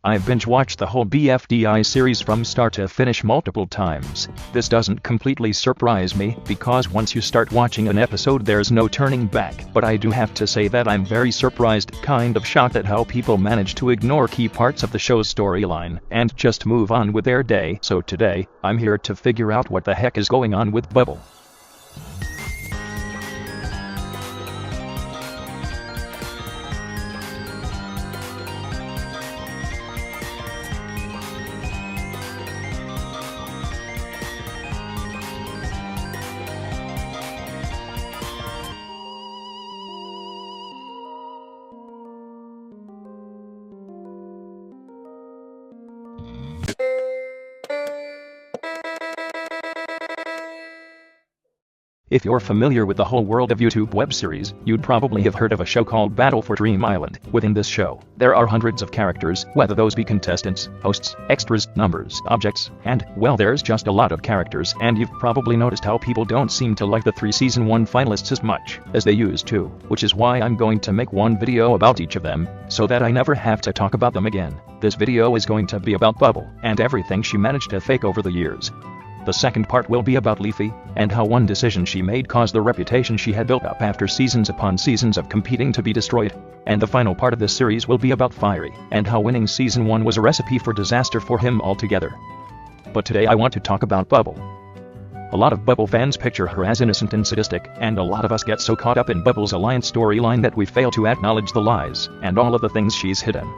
I've binge-watched the whole BFDI series from start to finish multiple times. This doesn't completely surprise me, because once you start watching an episode there's no turning back. But I do have to say that I'm very surprised, kind of shocked at how people manage to ignore key parts of the show's storyline, and just move on with their day. So today, I'm here to figure out what the heck is going on with Bubble. If you're familiar with the whole world of YouTube web series, you'd probably have heard of a show called Battle for Dream Island. Within this show, there are hundreds of characters, whether those be contestants, hosts, extras, numbers, objects, and, well, there's just a lot of characters, and you've probably noticed how people don't seem to like the 3 Season 1 finalists as much as they used to, which is why I'm going to make one video about each of them, so that I never have to talk about them again. This video is going to be about Bubble, and everything she managed to fake over the years. The second part will be about Leafy, and how one decision she made caused the reputation she had built up after seasons upon seasons of competing to be destroyed. And the final part of this series will be about Fiery, and how winning Season 1 was a recipe for disaster for him altogether. But today I want to talk about Bubble. A lot of Bubble fans picture her as innocent and sadistic, and a lot of us get so caught up in Bubble's alliance storyline that we fail to acknowledge the lies, and all of the things she's hidden.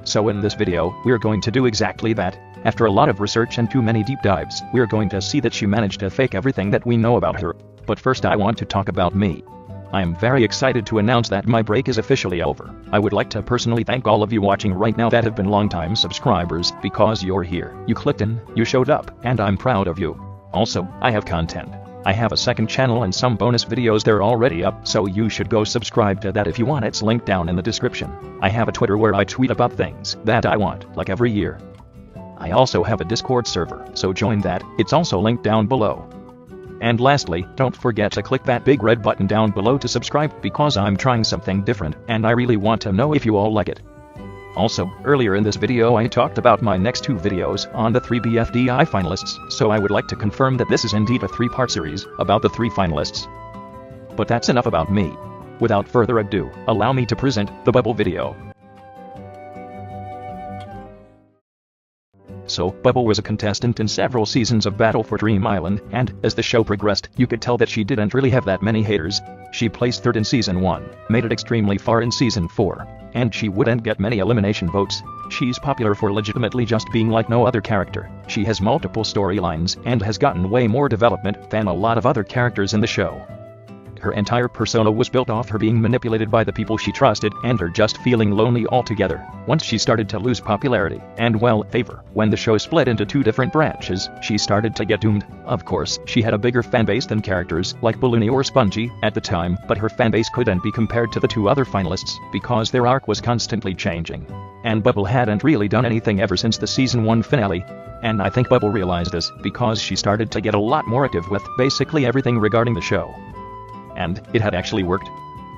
So in this video, we're going to do exactly that. After a lot of research and too many deep dives, we're going to see that she managed to fake everything that we know about her. But first I want to talk about me. I am very excited to announce that my break is officially over. I would like to personally thank all of you watching right now that have been long-time subscribers, because you're here, you clicked in, you showed up, and I'm proud of you. Also, I have content. I have a second channel and some bonus videos there already up, so you should go subscribe to that if you want. It's linked down in the description. I have a Twitter where I tweet about things that I want, like every year. I also have a Discord server, so join that, it's also linked down below. And lastly, don't forget to click that big red button down below to subscribe, because I'm trying something different, and I really want to know if you all like it. Also, earlier in this video I talked about my next 2 videos on the 3 BFDI finalists, so I would like to confirm that this is indeed a 3-part series about the 3 finalists. But that's enough about me. Without further ado, allow me to present the Bubble video. So, Bubble was a contestant in several seasons of Battle for Dream Island, and, as the show progressed, you could tell that she didn't really have that many haters. She placed 3rd in Season 1, made it extremely far in Season 4, and she wouldn't get many elimination votes. She's popular for legitimately just being like no other character. She has multiple storylines, and has gotten way more development than a lot of other characters in the show. Her entire persona was built off her being manipulated by the people she trusted, and her just feeling lonely altogether. Once she started to lose popularity, and well, favor, when the show split into 2 different branches, she started to get doomed. Of course, she had a bigger fanbase than characters like Balloony or Spongy at the time, but her fanbase couldn't be compared to the 2 other finalists, because their arc was constantly changing. And Bubble hadn't really done anything ever since the Season 1 finale. And I think Bubble realized this, because she started to get a lot more active with basically everything regarding the show. And it had actually worked.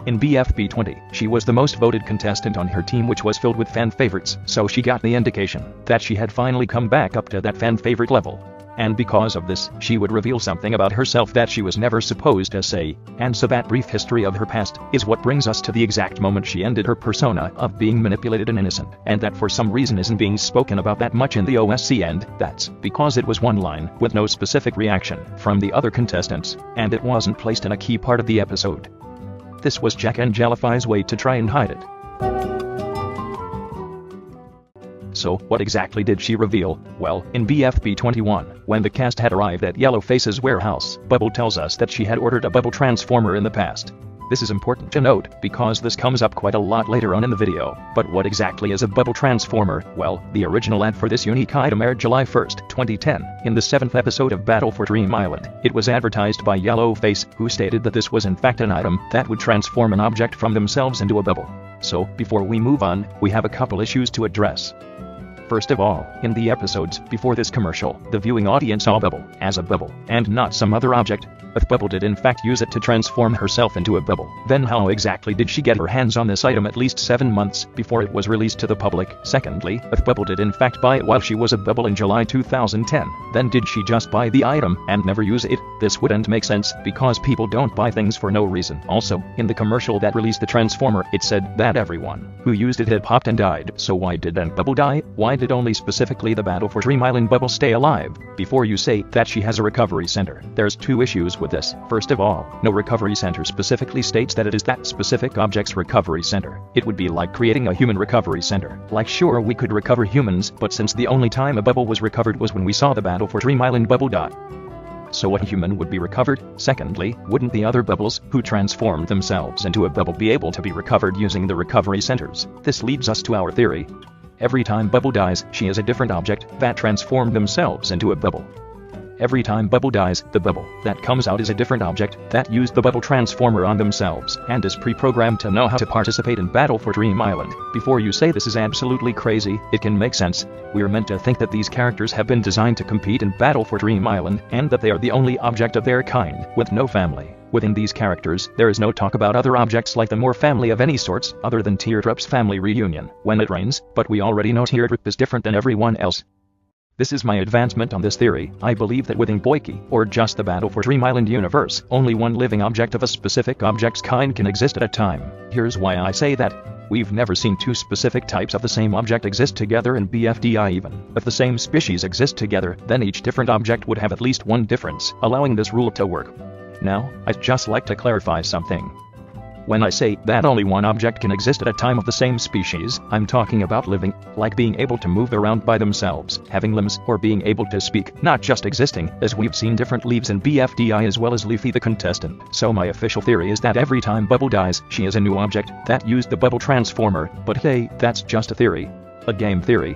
In BFB 20, she was the most voted contestant on her team, which was filled with fan favorites, so she got the indication that she had finally come back up to that fan favorite level. And because of this, she would reveal something about herself that she was never supposed to say, and so that brief history of her past is what brings us to the exact moment she ended her persona of being manipulated and innocent, and that for some reason isn't being spoken about that much in the OSC, and that's because it was one line, with no specific reaction from the other contestants, and it wasn't placed in a key part of the episode. This was Jack and Jellify's way to try and hide it. So, what exactly did she reveal? Well, in BFB 21, when the cast had arrived at Yellowface's warehouse, Bubble tells us that she had ordered a Bubble Transformer in the past. This is important to note, because this comes up quite a lot later on in the video. But what exactly is a Bubble Transformer? Well, the original ad for this unique item aired July 1st, 2010, in the 7th episode of Battle for Dream Island. It was advertised by Yellowface, who stated that this was in fact an item that would transform an object from themselves into a bubble. So, before we move on, we have a couple issues to address. First of all, in the episodes before this commercial, the viewing audience saw Bubble as a bubble, and not some other object. If Bubble did in fact use it to transform herself into a bubble, then how exactly did she get her hands on this item at least 7 months before it was released to the public? Secondly, if Bubble did in fact buy it while she was a bubble in July 2010, then did she just buy the item and never use it? This wouldn't make sense, because people don't buy things for no reason. Also, in the commercial that released the Transformer, it said that everyone who used it had popped and died. So why didn't Bubble die? Why did only specifically the Battle for Dream Island Bubble stay alive? Before you say that she has a recovery center, there's 2 issues with this. First of all, no recovery center specifically states that it is that specific object's recovery center. It would be like creating a human recovery center. Like, sure, we could recover humans, but since the only time a bubble was recovered was when we saw the Battle for Dream Island Bubble die, so a human would be recovered. Secondly, wouldn't the other bubbles who transformed themselves into a bubble be able to be recovered using the recovery centers? This leads us to our theory. Every time Bubble dies, she is a different object that transformed themselves into a bubble. Every time Bubble dies, the bubble that comes out is a different object that used the Bubble Transformer on themselves and is pre-programmed to know how to participate in Battle for Dream Island. Before you say this is absolutely crazy, it can make sense. We're meant to think that these characters have been designed to compete in Battle for Dream Island, and that they are the only object of their kind with no family. Within these characters, there is no talk about other objects like them or family of any sorts other than Teardrop's family reunion when it rains, but we already know Teardrop is different than everyone else. This is my advancement on this theory. I believe that within Boyki, or just the Battle for Dream Island universe, only one living object of a specific object's kind can exist at a time. Here's why I say that. We've never seen 2 specific types of the same object exist together in BFDI even. If the same species exist together, then each different object would have at least one difference, allowing this rule to work. Now, I'd just like to clarify something. When I say that only one object can exist at a time of the same species, I'm talking about living, like being able to move around by themselves, having limbs, or being able to speak, not just existing, as we've seen different Leaves in BFDI as well as Leafy the contestant. So my official theory is that every time Bubble dies, she is a new object that used the Bubble Transformer, but hey, that's just a theory. A game theory.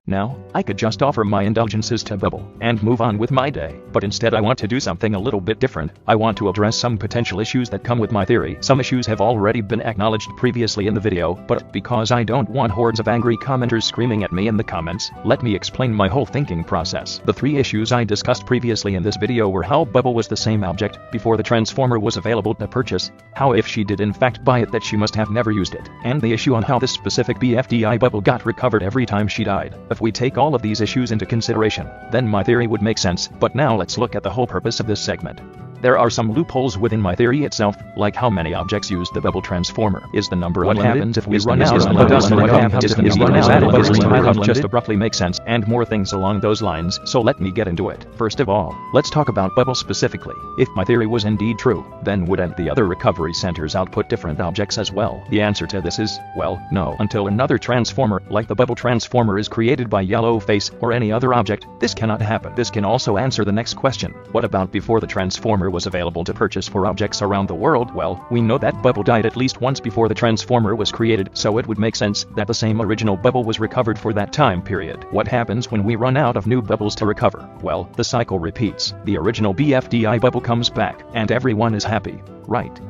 Now, I could just offer my indulgences to Bubble and move on with my day, but instead I want to do something a little bit different. I want to address some potential issues that come with my theory. Some issues have already been acknowledged previously in the video, but because I don't want hordes of angry commenters screaming at me in the comments, let me explain my whole thinking process. The 3 issues I discussed previously in this video were how Bubble was the same object before the Transformer was available to purchase, how if she did in fact buy it that she must have never used it, and the issue on how this specific BFDI Bubble got recovered every time she died. If we take all of these issues into consideration, then my theory would make sense. But now let's look at the whole purpose of this segment. There are some loopholes within my theory itself, like how many objects use the Bubble Transformer. Is the number what happens if we run out of what happens if we run out of Bubble just abruptly makes sense, and more things along those lines, so let me get into it. First of all, let's talk about Bubble specifically. If my theory was indeed true, then wouldn't the other recovery centers output different objects as well? The answer to this is, well, no. Until another Transformer, like the Bubble Transformer, is created by Yellowface or any other object, this cannot happen. This can also answer the next question. What about before the Transformer was available to purchase for objects around the world? Well, we know that Bubble died at least once before the Transformer was created, so it would make sense that the same original Bubble was recovered for that time period. What happens when we run out of new Bubbles to recover? Well, the cycle repeats. The original BFDI Bubble comes back, and everyone is happy, right?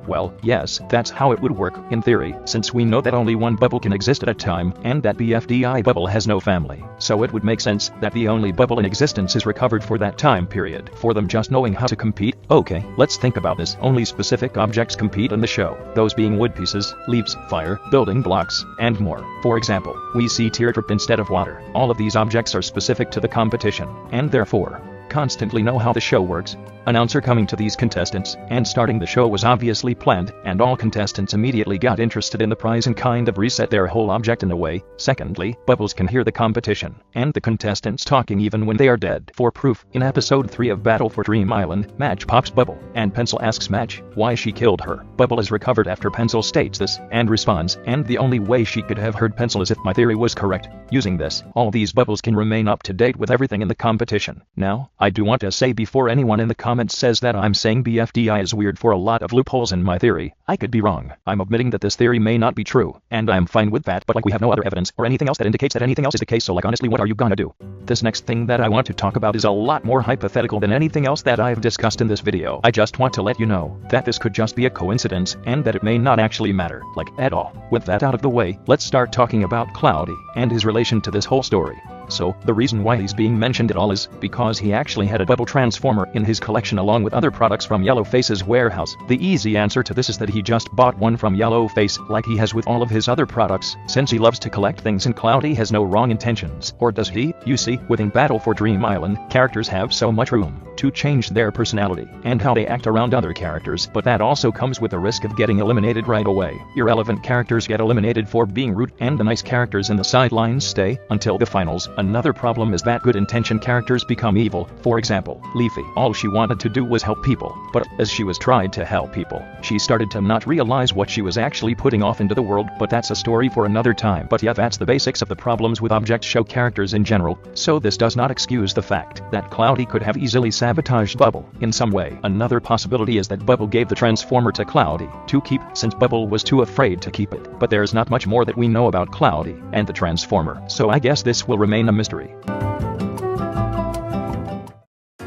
Well, yes, that's how it would work, in theory, since we know that only one Bubble can exist at a time, and that BFDI Bubble has no family. So it would make sense that the only Bubble in existence is recovered for that time period, for them just knowing how to compete. Okay, let's think about this. Only specific objects compete in the show, those being wood pieces, leaves, fire, building blocks, and more. For example, we see Teardrop instead of water. All of these objects are specific to the competition, and therefore constantly know how the show works. Announcer coming to these contestants and starting the show was obviously planned, and all contestants immediately got interested in the prize and kind of reset their whole object in a way. Secondly, Bubbles can hear the competition and the contestants talking even when they are dead. For proof, in episode 3 of Battle for Dream Island, Madge pops Bubble, and Pencil asks Madge why she killed her. Bubble is recovered after Pencil states this, and responds, and the only way she could have heard Pencil is if my theory was correct. Using this, all these Bubbles can remain up to date with everything in the competition. Now, I do want to say before anyone in the comments says that I'm saying BFDI is weird for a lot of loopholes in my theory, I could be wrong. I'm admitting that this theory may not be true, and I'm fine with that, but like we have no other evidence or anything else that indicates that anything else is the case, so like honestly what are you gonna do? This next thing that I want to talk about is a lot more hypothetical than anything else that I've discussed in this video. I just want to let you know that this could just be a coincidence and that it may not actually matter, like at all. With that out of the way, let's start talking about Cloudy and his relation to this whole story. So, the reason why he's being mentioned at all is because he actually had a bubble transformer in his collection along with other products from Yellowface's warehouse. The easy answer to this is that he just bought one from Yellowface like he has with all of his other products, since he loves to collect things and Cloudy has no wrong intentions. Or does he? You see, within Battle for Dream Island, characters have so much room to change their personality and how they act around other characters, but that also comes with the risk of getting eliminated right away. Irrelevant characters get eliminated for being rude, and the nice characters in the sidelines stay until the finals. Another problem is that good-intentioned characters become evil. For example, Leafy. All she wanted to do was help people, but as she was tried to help people, she started to not realize what she was actually putting off into the world, but that's a story for another time. But yeah, that's the basics of the problems with Object Show characters in general, so this does not excuse the fact that Cloudy could have easily sabotaged Bubble in some way. Another possibility is that Bubble gave the Transformer to Cloudy to keep, since Bubble was too afraid to keep it. But there's not much more that we know about Cloudy and the Transformer, so I guess this will remain a mystery.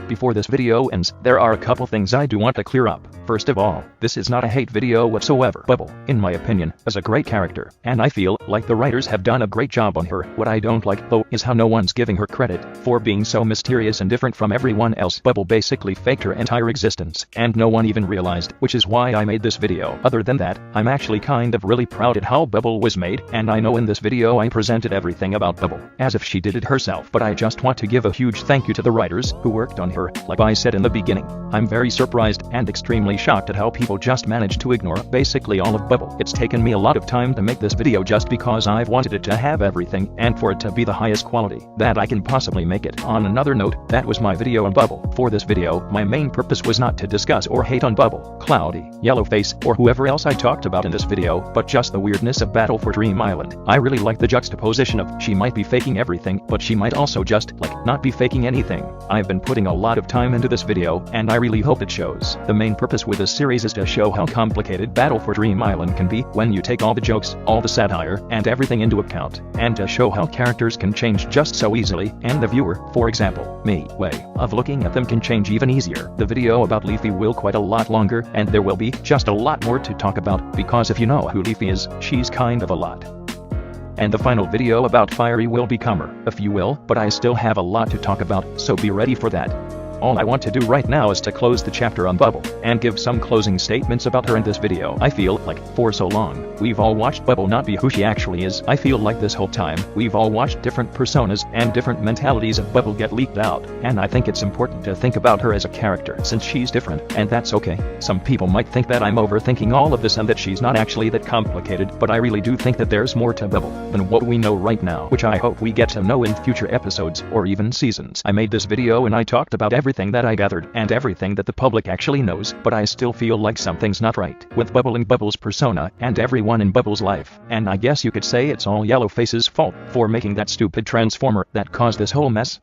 Before this video ends, there are a couple things I do want to clear up. First of all, this is not a hate video whatsoever. Bubble, in my opinion, is a great character, and I feel like the writers have done a great job on her. What I don't like, though, is how no one's giving her credit for being so mysterious and different from everyone else. Bubble basically faked her entire existence, and no one even realized, which is why I made this video. Other than that, I'm actually kind of really proud at how Bubble was made, and I know in this video I presented everything about Bubble as if she did it herself, but I just want to give a huge thank you to the writers who worked on her. Like I said in the beginning, I'm very surprised and extremely shocked at how people just managed to ignore basically all of Bubble. It's taken me a lot of time to make this video just because I've wanted it to have everything and for it to be the highest quality that I can possibly make it. On another note, that was my video on Bubble. For this video, my main purpose was not to discuss or hate on Bubble, Cloudy, Yellowface, or whoever else I talked about in this video, but just the weirdness of Battle for Dream Island. I really like the juxtaposition of she might be faking everything, but she might also just, like, not be faking anything. I've been putting a lot of time into this video, and I really hope it shows. The main purpose with this series is to show how complicated Battle for Dream Island can be when you take all the jokes, all the satire, and everything into account, and to show how characters can change just so easily, and the viewer, for example, me, way of looking at them can change even easier. The video about Leafy will quite a lot longer, and there will be just a lot more to talk about, because if you know who Leafy is, she's kind of a lot. And the final video about Fiery will be calmer, if you will, but I still have a lot to talk about, so be ready for that. All I want to do right now is to close the chapter on Bubble and give some closing statements about her in this video. I feel like, for so long, we've all watched Bubble not be who she actually is. I feel like this whole time, we've all watched different personas and different mentalities of Bubble get leaked out, and I think it's important to think about her as a character since she's different, and that's okay. Some people might think that I'm overthinking all of this and that she's not actually that complicated, but I really do think that there's more to Bubble than what we know right now, which I hope we get to know in future episodes or even seasons. I made this video and I talked about everything that I gathered and everything that the public actually knows, but I still feel like something's not right with Bubble and Bubble's persona and everyone in Bubble's life, and I guess you could say it's all Yellowface's fault for making that stupid transformer that caused this whole mess.